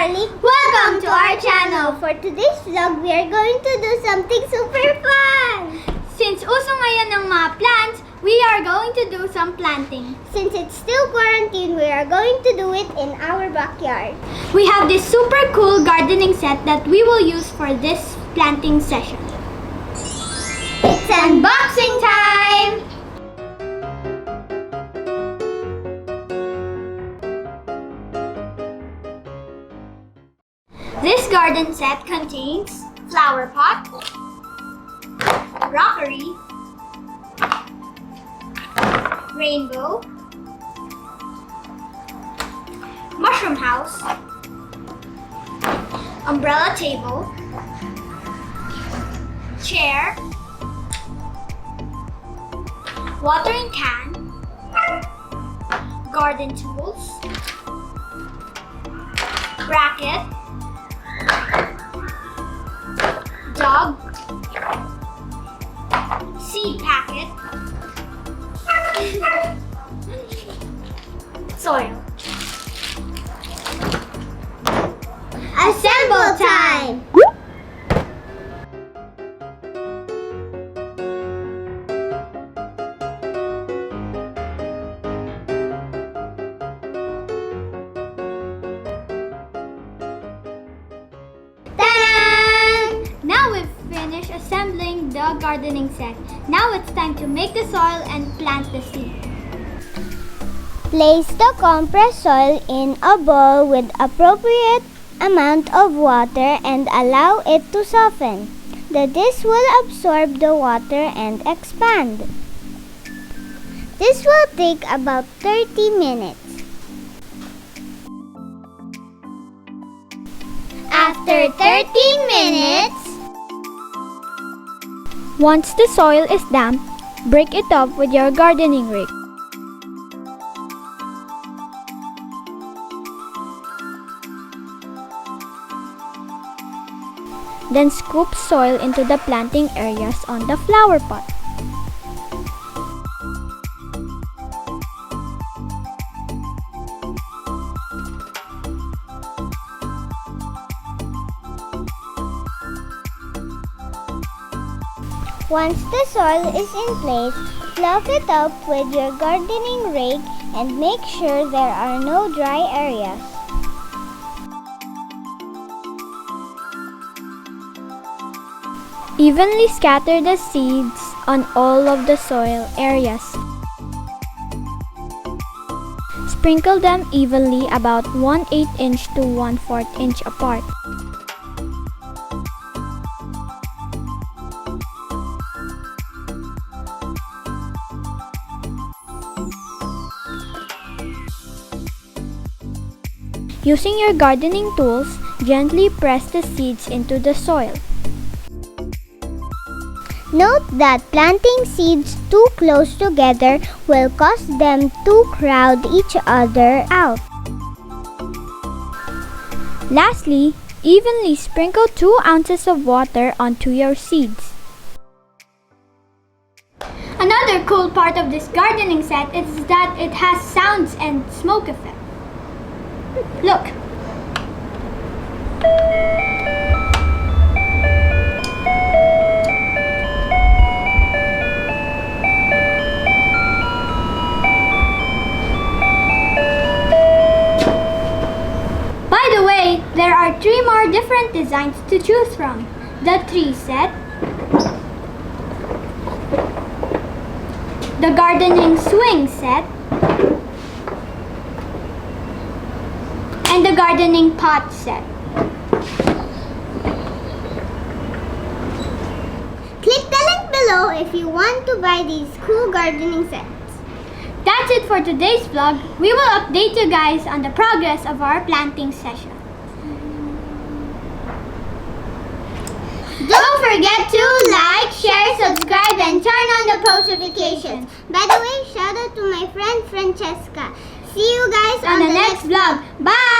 Carly. Welcome to our channel. For today's vlog, we are going to do something super fun. Since uso ngayon ng mga plants, we are going to do some planting. Since it's still quarantine, we are going to do it in our backyard. We have this super cool gardening set that we will use for this planting session. It's unboxing time! This garden set contains flower pot, rockery, rainbow, mushroom house, umbrella table, chair, watering can, garden tools, bracket, dog, seed packet, soil. Assemble time! Now we've finished assembling the gardening set. Now it's time to make the soil and plant the seed. Place the compressed soil in a bowl with appropriate amount of water and allow it to soften. The disc will absorb the water and expand. This will take about 30 minutes. After 30 minutes, Once the soil is damp, break it up with your gardening rake. Then scoop soil into the planting areas on the flower pot. once the soil is in place, fluff it up with your gardening rake and make sure there are no dry areas. Evenly scatter the seeds on all of the soil areas. Sprinkle them evenly about 1/8 inch to 1/4 inch apart. Using your gardening tools, gently press the seeds into the soil. Note that planting seeds too close together will cause them to crowd each other out. Lastly, evenly sprinkle 2 ounces of water onto your seeds. Another cool part of this gardening set is that it has sounds and smoke effect. Look! By the way, there are 3 more different designs to choose from. The tree set, the gardening swing set, and the gardening pot set. Click the link below if you want to buy these cool gardening sets. That's it for today's vlog. We will update you guys on the progress of our planting session. Don't forget to like, share, subscribe, and turn on the post notifications. By the way, shout out to my friend Francesca. See you guys On the next vlog. Bye!